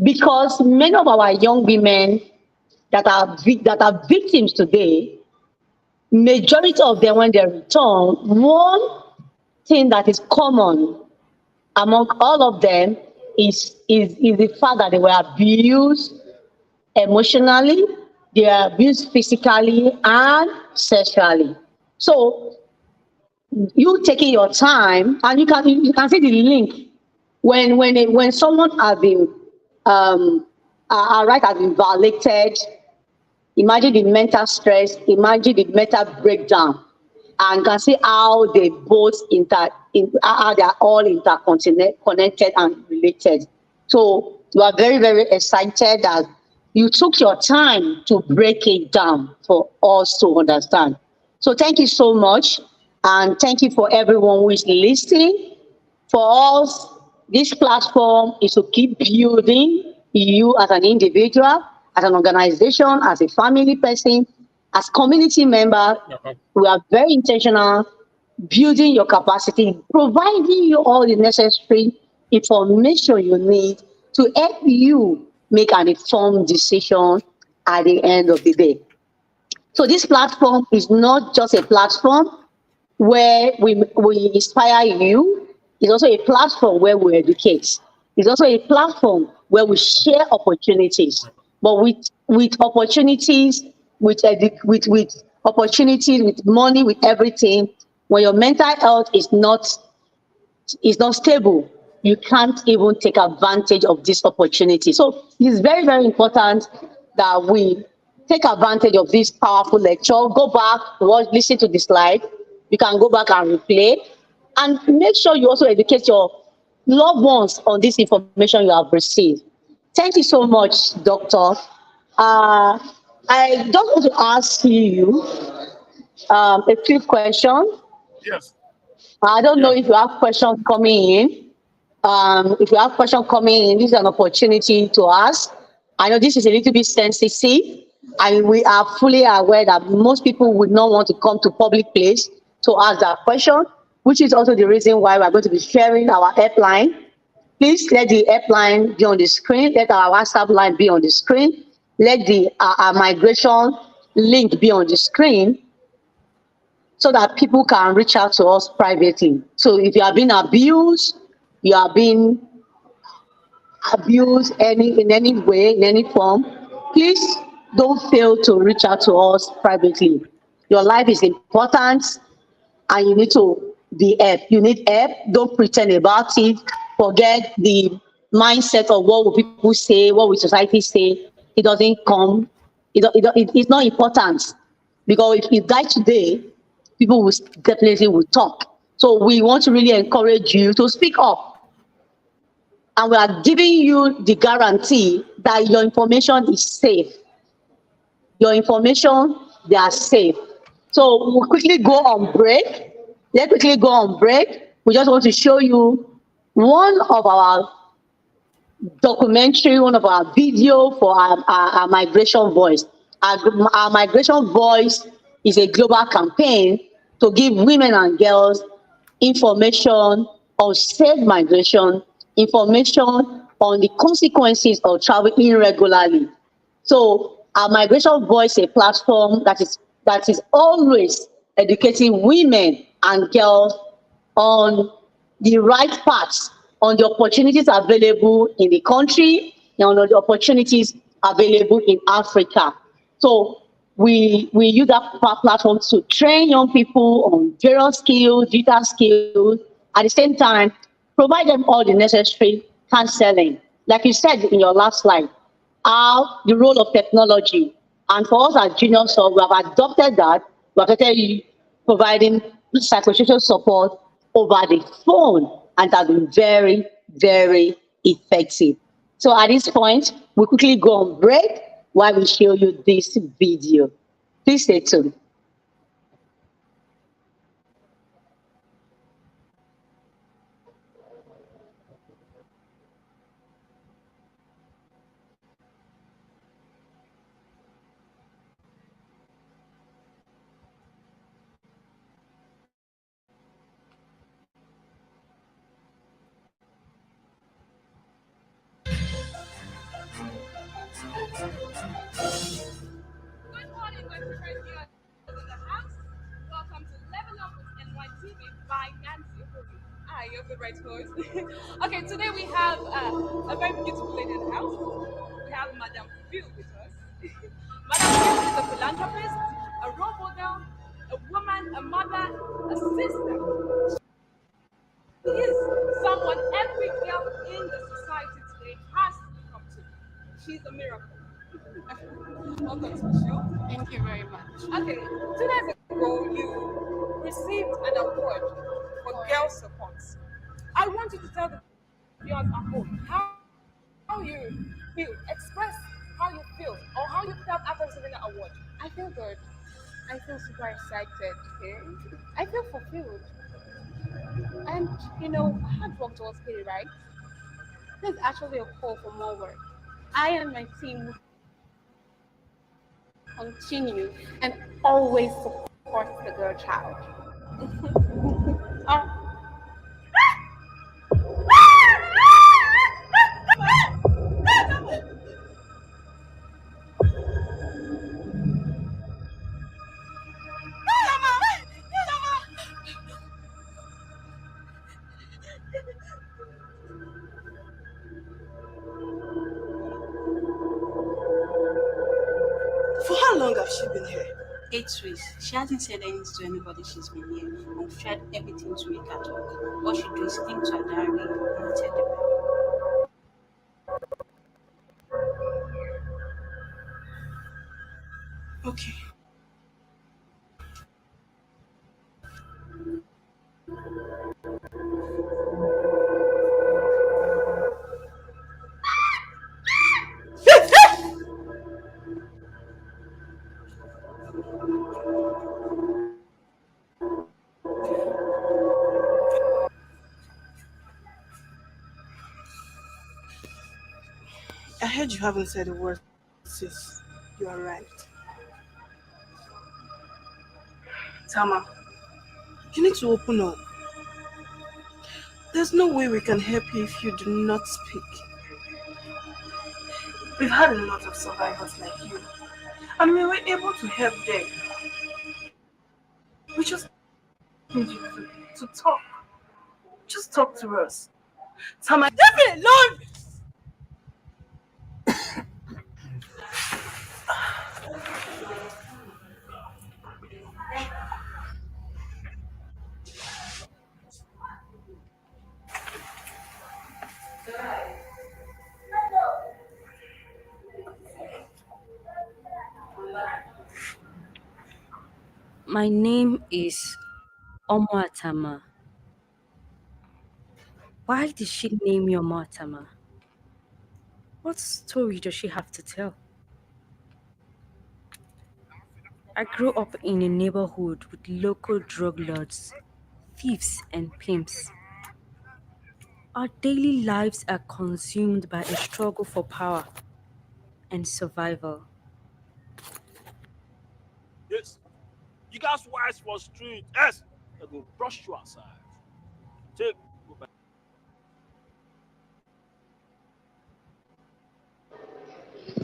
Because many of our young women that are victims today, majority of them when they return, one thing that is common among all of them is the fact that they were abused emotionally, they were abused physically and sexually. So you taking your time, and you can see the link when someone has been our right has been violated. Imagine the mental stress, imagine the mental breakdown, and you can see how they both how they are all interconnected and related. So we are very, very excited that you took your time to break it down for us to understand. So thank you so much, and thank you for everyone who is listening. For us, this platform is to keep building you as an individual, as an organization, as a family person, as community member. We are very intentional, building your capacity, providing you all the necessary information you need to help you make an informed decision at the end of the day. So this platform is not just a platform where we inspire you. It's also a platform where we educate. It's also a platform where we share opportunities, but with opportunities, with opportunities, with money, with everything. When your mental health is not stable, you can't even take advantage of this opportunity. So it's very, very important that we take advantage of this powerful lecture. Go back, listen to the slide. You can go back and replay, and make sure you also educate your loved ones on this information you have received. Thank you so much, Doctor. I just want to ask you a few questions. Yes. I don't know Yeah. if you have questions coming in. If you have questions coming in, this is an opportunity to ask. I know this is a little bit sensitive, and we are fully aware that most people would not want to come to public place to ask that question, which is also the reason why we're going to be sharing our helpline. Please let the helpline be on the screen. Let our WhatsApp line be on the screen. Let the our migration link be on the screen, so that people can reach out to us privately. So if you are being abused, you are being abused in any way, in any form, please don't fail to reach out to us privately. Your life is important, and you need to be helped. You need help. Don't pretend about it. Forget the mindset of what will people say, what will society say. It doesn't come. It's not important, because if you die today, people will definitely will talk. So we want to really encourage you to speak up, and we are giving you the guarantee that your information is safe. Your information, they are safe. So we'll quickly go on break. Let's quickly go on break. We just want to show you one of our documentary, one of our video for our migration voice. Our migration voice is a global campaign to give women and girls information of safe migration, information on the consequences of traveling irregularly. So our Migration Voice, a platform that is always educating women and girls on the right paths, on the opportunities available in the country, and on the opportunities available in Africa. So we use that platform to train young people on various skills, digital skills. At the same time, provide them all the necessary counseling. Like you said in your last slide, how the role of technology. And for us as junior so we have adopted that. We have started providing psychosocial support over the phone, and it has been very, very effective. So at this point, we quickly go on break while we show you this video. Please stay tuned. Good morning, my friends here in the house. Welcome to Level Up with NYTV by Nancy Hurley. Hi, your favorite host. Okay, today we have a very beautiful lady in the house. We have Madam Phil with us. Madam Phil is a philanthropist, a role model, a woman, a mother, a sister. She is someone every girl in the society today has to come to. She's a miracle. Welcome to the show. Thank you very much. Okay, 2 days ago you received an award for girl support. I want you to tell the viewers at home how you feel. Express how you feel or how you felt after receiving that award. I feel good. I feel super excited. Okay. I feel fulfilled. And hard work towards pay, right? There's actually a call for more work. I and my team will continue and always support the girl child. Uh, For how long have she been here? 8 weeks. She hasn't said anything to anybody she's been here. I've tried everything to make her talk. What she do is think to her diary and tell them. Okay. I heard you haven't said a word since you arrived. Tama, you need to open up. There's no way we can help you if you do not speak. We've had a lot of survivors like you, and we were able to help them. We just need you to talk. Just talk to us. Tama, definitely Lord. My name is Omoatama. Why did she name you Omoatama? What story does she have to tell? I grew up in a neighborhood with local drug lords, thieves, and pimps. Our daily lives are consumed by a struggle for power and survival. Yes. You guys wise for street. Yes. I go brush you aside. Take go back.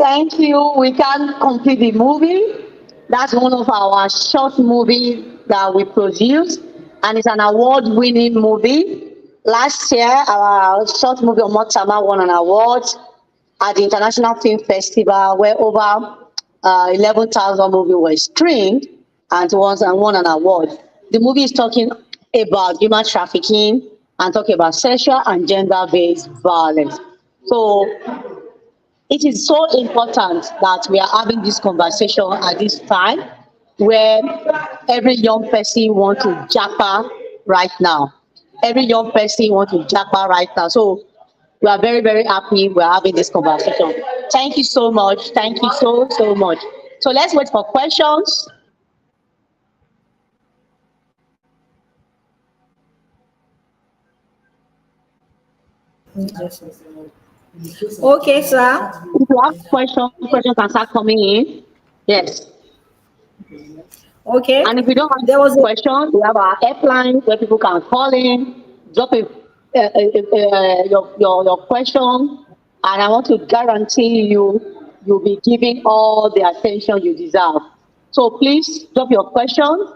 Thank you. We can't complete the movie. That's one of our short movies that we produce, and it's an award-winning movie. Last year, our short movie Omotama won an award at the International Film Festival, where over 11,000 movies were screened and won an award. The movie is talking about human trafficking and talking about sexual and gender-based violence. So it is so important that we are having this conversation at this time where every young person wants to japa right now. Every young person wants to japa right now. So we are very, very happy we're having this conversation. Thank you so much. Thank you so, so much. So let's wait for questions. Okay, sir. If you have questions can start coming in. Yes. Okay. And if we don't have There was a questions, we have our helpline where people can call in, drop your question, and I want to guarantee you'll be giving all the attention you deserve. So please drop your question.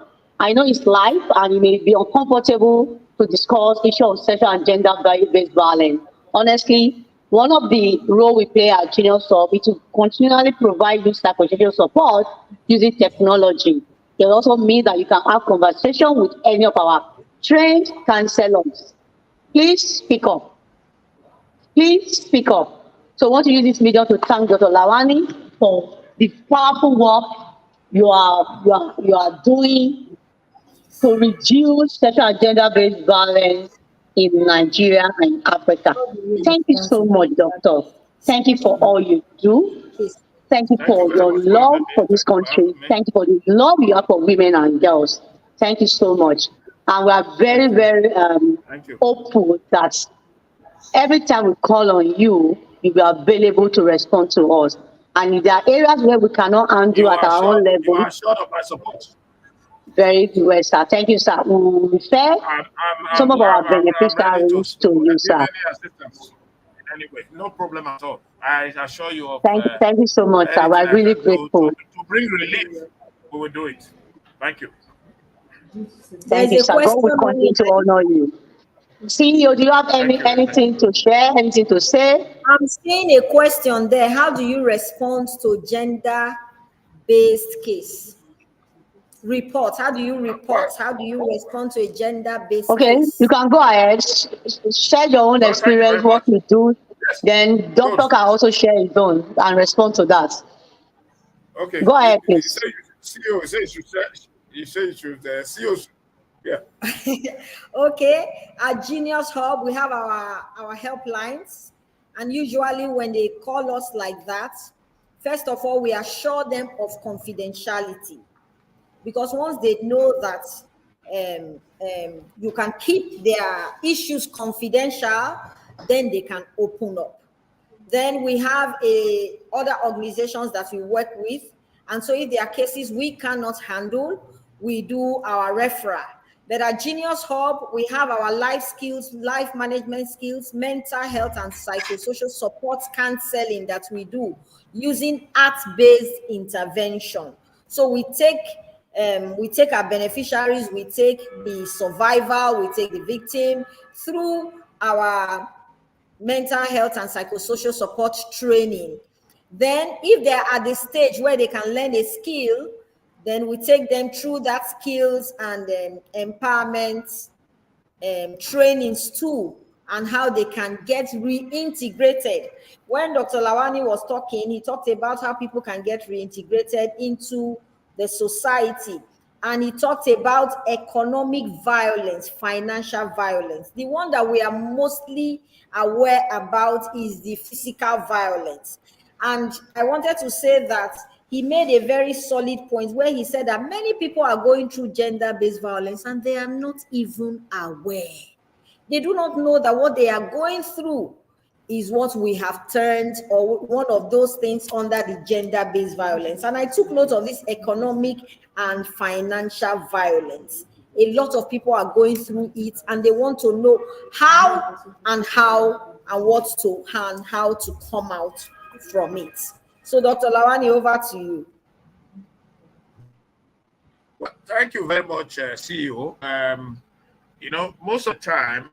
I know it's live and you may be uncomfortable to discuss issues of sexual and gender-based violence. Honestly, one of the role we play at Genius Hub is to continually provide this psychosocial support using technology. It also means that you can have conversation with any of our trained counselors. Please speak up. Please speak up. So I want to use this medium to thank Dr. Lawani for the powerful work you are doing to reduce sexual and gender-based violence in Nigeria and Africa. Thank you so much, Doctor. Thank you for all you do. Thank you Thank you for very your much for love having me. for this Thank you for country. having me. Thank you for the love you have for women and girls. Thank you so much. And we are very, very Thank you. hopeful that every time we call on you, you will be available to respond to us. And if there are areas where we cannot handle at our own You level, are assured of my support. very well, sir. Thank you, sir. We will refer some of our I'm ready to beneficiaries to you, give sir. any assistance in any way. No problem at all. I assure you of Thank you so much, sir. We anything are I really can do grateful. to bring relief. We will do it. Thank you. Thank there's you, a sir. God question will continue to online. honor you. CEO, do you have Thank you very much. anything to share, anything to say? I'm seeing a question there. How do you respond to gender-based case? Report. How do you report? How do you respond to a gender-based Okay, you case? can go ahead, share your own Well, thank you experience, very what much. you do. Yes. Then Good. doctor can also share his own and respond to that. Okay. Go ahead, You please. say CEO, you say you should CEO. Yeah. Okay, at Genius Hub, we have our helplines, and usually when they call us like that, first of all, we assure them of confidentiality, because once they know that you can keep their issues confidential, then they can open up. Then we have other organizations that we work with. And so if there are cases we cannot handle, we do our referral. But at Genius Hub, we have our life skills, life management skills, mental health and psychosocial support counseling that we do using art-based intervention. So we take our beneficiaries, we take the survivor, we take the victim through our mental health and psychosocial support training. Then if they're at the stage where they can learn a skill, then we take them through that skills and empowerment trainings too, and how they can get reintegrated. When Dr. Lawani was talking, he talked about how people can get reintegrated into the society. And he talked about economic violence, financial violence. The one that we are mostly aware about is the physical violence. And I wanted to say that he made a very solid point where he said that many people are going through gender-based violence and they are not even aware. They do not know that what they are going through is what we have turned, or one of those things, under the gender-based violence. And I took note of this economic and financial violence. A lot of people are going through it and they want to know how and how to come out from it. So, Dr. Lawani, over to you. Well, thank you very much, CEO. Most of the time,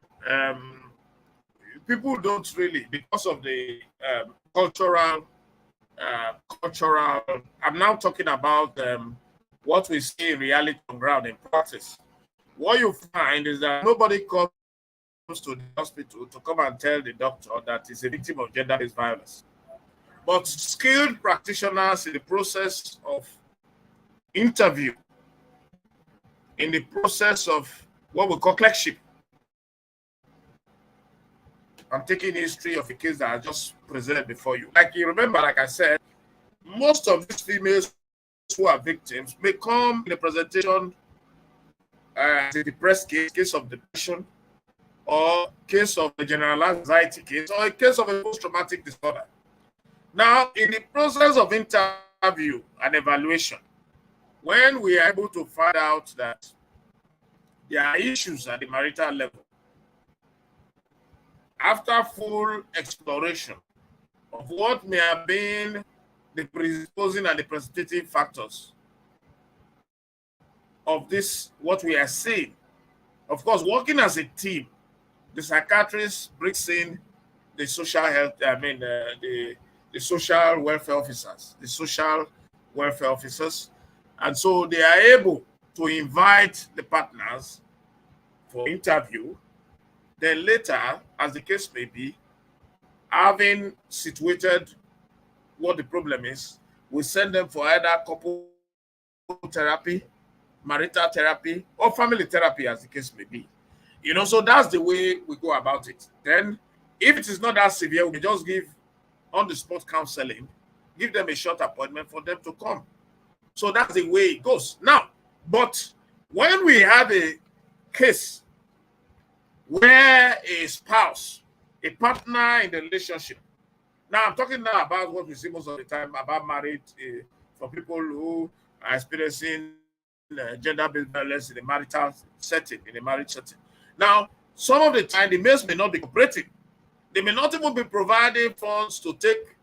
people don't really, because of the cultural. I'm now talking about what we see in reality on ground in practice. What you find is that nobody comes to the hospital to come and tell the doctor that he's a victim of gender-based violence. But skilled practitioners in the process of interview, in the process of what we call clerkship. I'm taking history of a case that I just presented before you. Like you remember, like I said, most of these females who are victims may come in a presentation as a depressed case of depression, or case of a generalized anxiety case, or a case of a post-traumatic disorder. Now, in the process of interview and evaluation, when we are able to find out that there are issues at the marital level, after full exploration of what may have been the predisposing and the precipitating factors of this, what we are seeing, of course, working as a team, the psychiatrist brings in the social health, the social welfare officers, and so they are able to invite the partners for interview. Then later, as the case may be, having situated what the problem is, we send them for either couple therapy, marital therapy, or family therapy, as the case may be. So that's the way we go about it. Then, if it is not that severe, we just give on-the-spot counseling, give them a short appointment for them to come. So that's the way it goes. Now, but when we have a case where a spouse, a partner in the relationship, now I'm talking now about what we see most of the time about marriage, for people who are experiencing gender-based violence in a marital setting, in a marriage setting. Now, some of the time, the males may not be cooperating. They may not even be providing funds to take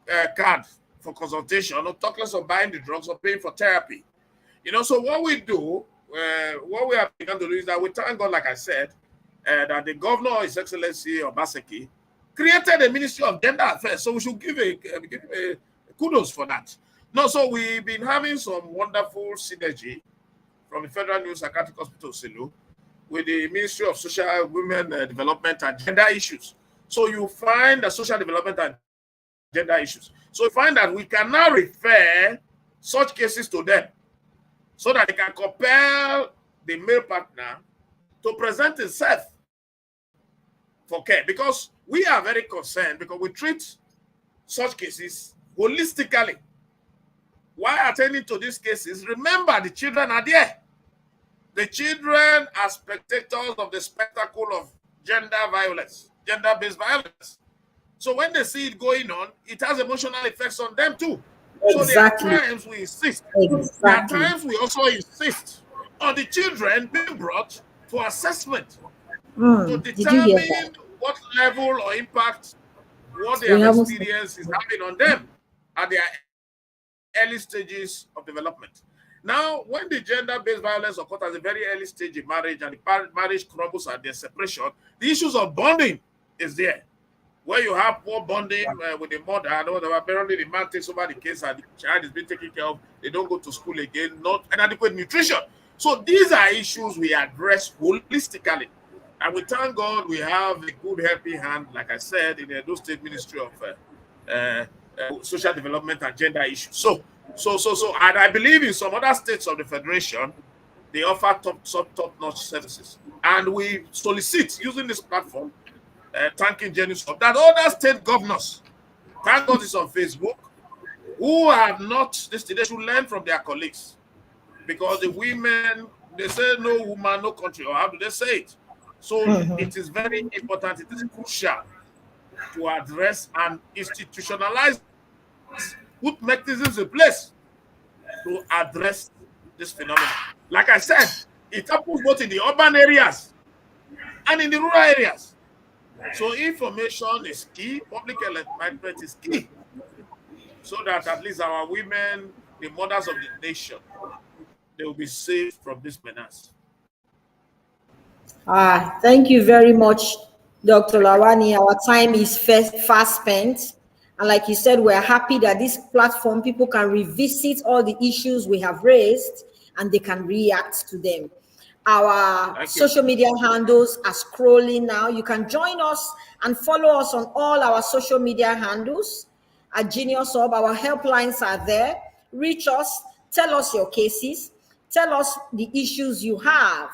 a card for consultation, or talk less of buying the drugs or paying for therapy. So what we do, what we have begun to do is that we thank God, like I said, that the governor, His Excellency Obaseki, created a Ministry of Gender Affairs. So we should give a kudos for that. No, so we've been having some wonderful synergy from the Federal New Psychiatric Hospital, Silu, with the Ministry of Social, Women Development and Gender Issues. So you find the social development and gender issues. So you find that we can now refer such cases to them so that they can compel the male partner to present himself for care, because we are very concerned, because we treat such cases holistically. While attending to these cases, remember the children are there. The children are spectators of the spectacle of gender violence, gender-based violence. So when they see it going on, it has emotional effects on them too. Exactly. So there are times we insist. Exactly. There are times we also insist on the children being brought for assessment to determine what level or impact what they have experienced is having on them at their early stages of development. Now, when the gender-based violence occurs at a very early stage in marriage and the marriage crumbles at their separation, the issues of bonding is there. Where you have poor bonding with the mother, and apparently the man takes over the case and the child is being taken care of, they don't go to school again, not inadequate nutrition. So these are issues we address holistically. And we thank God we have a good helping hand, like I said, in the Edo State Ministry of Social Development and Gender Issues. So, and I believe in some other states of the Federation, they offer top-notch services. And we solicit, using this platform, thanking Jenny's that other state governors, thank God it's on Facebook, who have not, they should learn from their colleagues. Because the women, they say no woman, no country, or how do they say it? So it is very important, it is crucial to address and institutionalize, put mechanisms in place to address this phenomenon. Like I said, it happens both in the urban areas and in the rural areas. So information is key, public enlightenment is key. so that at least our women, the mothers of the nation, they will be saved from this menace. Thank you very much, Dr. Thank you. Lawani. Our time is fast spent. And like you said, we're happy that this platform, people can revisit all the issues we have raised and they can react to them. Our Thank you. social media handles are scrolling now. You can join us and follow us on all our social media handles at Genius Hub. Our helplines are there. Reach us, tell us your cases, tell us the issues you have.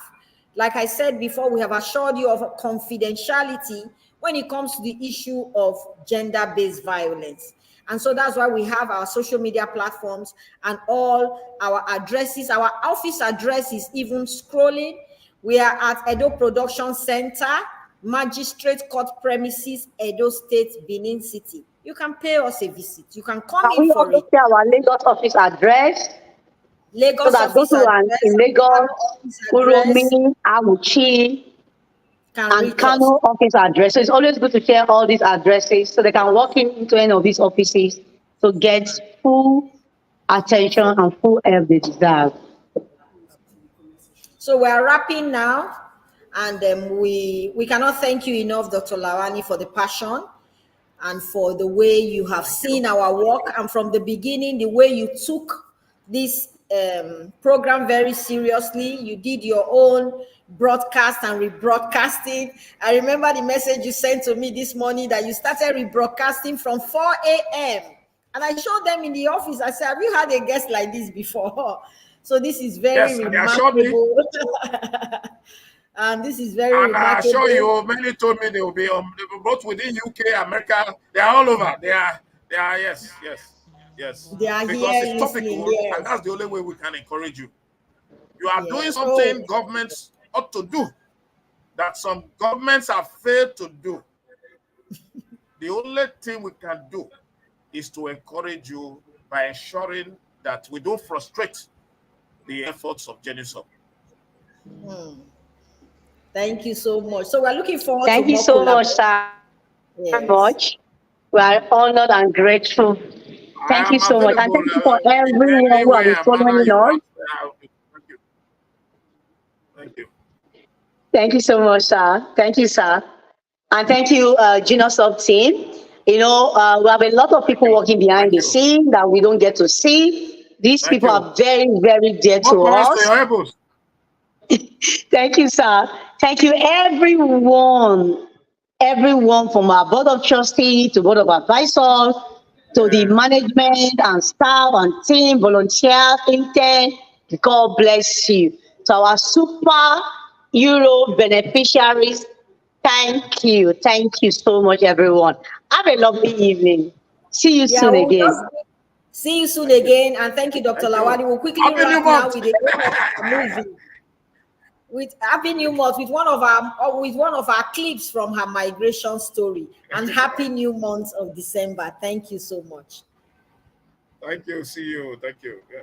Like I said before, we have assured you of confidentiality when it comes to the issue of gender-based violence. And so that's why we have our social media platforms and all our addresses. Our office address is even scrolling. We are at Edo Production Center, Magistrate Court Premises, Edo State, Benin City. You can pay us a visit. You can come Can in we for also it. share our Lagos office address so Lagos that those office who are address, in Lagos, Kano office address, Uromi, Awuchi, can and reach us. Kano office address? So it's always good to share all these addresses so they can walk into any of these offices to get full attention and full help they deserve. So we are wrapping now, and we cannot thank you enough, Dr. Lawani, for the passion and for the way you have Thank you. seen our work, and from the beginning, the way you took this program very seriously. You did your own broadcast and rebroadcasting. I remember the message you sent to me this morning that you started rebroadcasting from 4 a.m. And I showed them in the office. I said, have you had a guest like this before? So this is very Yes, and they assured me, remarkable. And this is very and I assure remarkable. you, many told me they will both within UK, America. They are all over. They are. Yes, yes, yes. They are Because here it's listening, topical, and yes. that's the only way we can encourage you. You are doing Yes. Oh, something governments ought to do that some governments have failed to do. The only thing we can do is to encourage you by ensuring that we don't frustrate the efforts of Genesis. thank you so much. So we're looking forward to Thank you more so much, collaboration. sir. Yes. Much. We are honored and grateful. I Thank you am so much. And available thank you for in everyone any who has way been and manner following you us. want. Thank you. Thank you. Thank you so much, sir. Thank you, sir. And thank you, Junior Sub team. We have a lot of Thank people you. working behind Thank the you. scene that we don't get to see. These Thank people you. are very, very dear More to power to us. your elbows. Thank you, sir. Thank you, everyone. Everyone from our board of trustees to board of advisors to the Yeah. management and staff and team, volunteers, intern. God bless you. To our super Euro beneficiaries, thank you. Thank you so much, everyone. Have a lovely evening. See you Yeah, soon we'll just again. see you soon Thank you. again. And thank you, Dr. Thank you. Lawani. We'll quickly Happy New wrap now Month. with a movie. With Happy New Month, with one of our clips from her migration story. And Happy New Month of December. Thank you so much. Thank you. See you. Thank you. Yeah.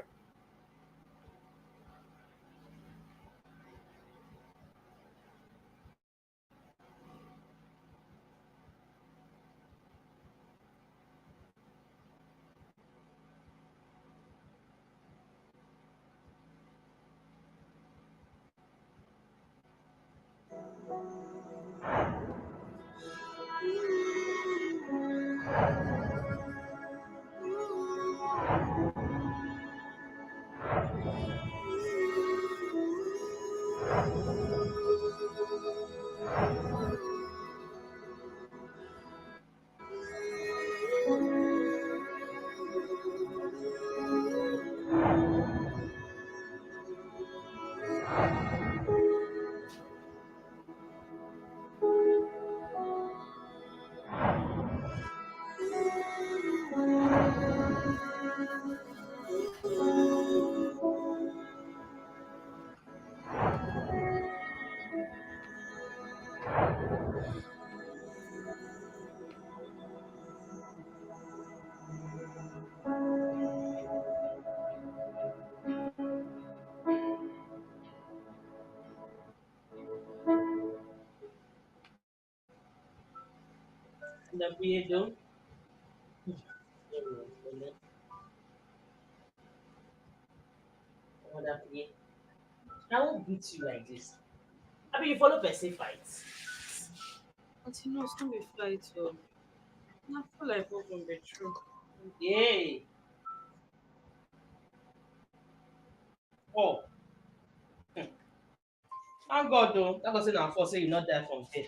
Mother play. I won't beat you like this. I mean, you follow person fight. Auntie, no, it's not a fight. So I feel like what can be true. Yay. Oh, thank God though. That was an say you not die from death.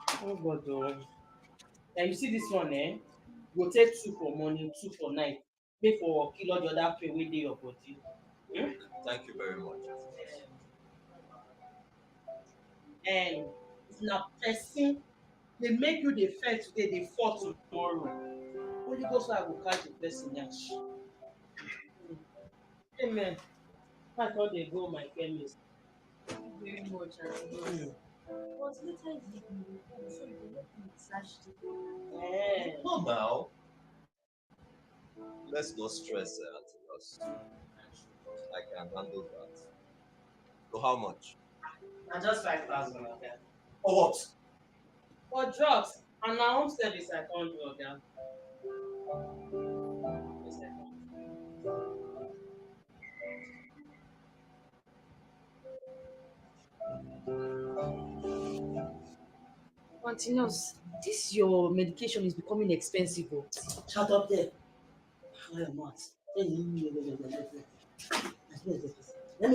Thank God though. And you see this one, eh? Go take two for morning, two for night. Pay for kill all the other pain wey dey your body. Hmm? Thank you very much. And if na person dey make you dey fair today, dey fall tomorrow. Holy Ghost I go catch the person yansh. Amen. I thought they go my chemist. Very much, Auntie. Hmm. But later in the evening, so you will not be such Eh. No, now. Let's not stress us. I can handle that. So how much? Na just 5,000 oga. For what? For drugs and na home service I come do oga. Yes, I come. Auntie Nurse, this your medication is becoming expensive. Oh. Shut up there. I am not. Let make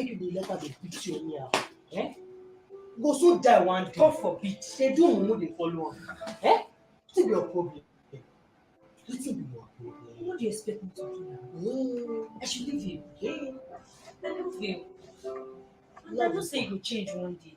you the letter dey beat you anyhow. Eh? You go so die one day. God forbid. They do mumu dey follow am. Eh? Wetin be your problem? Wetin be your problem? What do you expect me to do now? I should leave him. I love him. And I know say he will change one day.